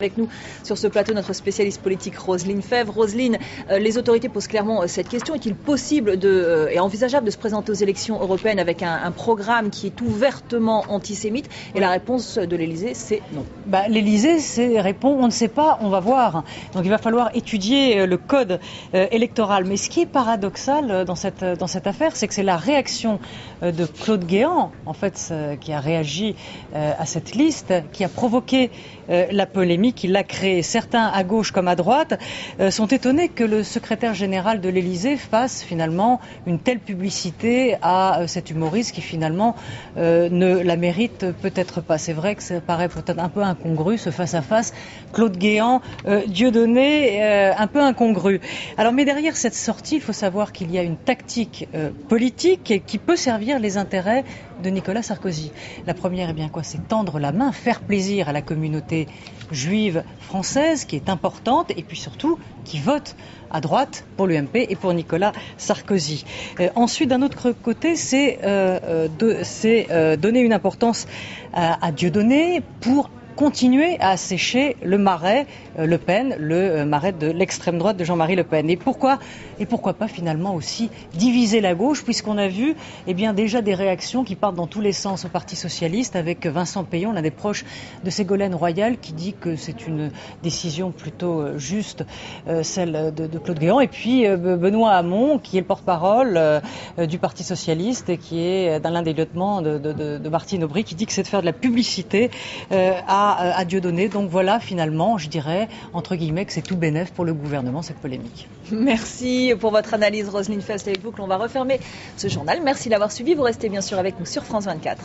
Avec nous sur ce plateau, notre spécialiste politique Roselyne Febvre. Roselyne, les autorités posent clairement cette question. Est-il possible et envisageable de se présenter aux élections européennes avec un programme qui est ouvertement antisémite? Et la réponse de l'Élysée, c'est non. L'Élysée répond, on ne sait pas, on va voir. Donc il va falloir étudier le code électoral. Mais ce qui est paradoxal dans cette affaire, c'est que c'est la réaction de Claude Guéant, en fait, qui a réagi à cette liste, qui a provoqué la polémique, qui l'a créée. Certains, à gauche comme à droite, sont étonnés que le secrétaire général de l'Élysée fasse finalement une telle publicité à cet humoriste qui finalement ne la mérite peut-être pas. C'est vrai que ça paraît peut-être un peu incongru, ce face-à-face Claude Guéant, Dieudonné, un peu incongru. Alors, mais derrière cette sortie, il faut savoir qu'il y a une tactique politique qui peut servir les intérêts de Nicolas Sarkozy. La première, c'est tendre la main, faire plaisir à la communauté juive française, qui est importante, et puis surtout, qui vote à droite pour l'UMP et pour Nicolas Sarkozy. Ensuite, d'un autre côté, c'est donner une importance à Dieudonné pour continuer à assécher le marais Le Pen, le marais de l'extrême droite de Jean-Marie Le Pen. Et pourquoi pas finalement aussi diviser la gauche, puisqu'on a vu déjà des réactions qui partent dans tous les sens au Parti socialiste, avec Vincent Peillon, l'un des proches de Ségolène Royal, qui dit que c'est une décision plutôt juste, celle de Claude Guéant, et puis Benoît Hamon, qui est le porte-parole du Parti socialiste et qui est l'un des lieutenants de Martine Aubry, qui dit que c'est de faire de la publicité à Dieudonné. Donc voilà, finalement, je dirais, entre guillemets, que c'est tout bénef pour le gouvernement, cette polémique. Merci pour votre analyse, Roselyne Febvre. C'est avec vous que l'on va refermer ce journal. Merci de l'avoir suivi. Vous restez bien sûr avec nous sur France 24.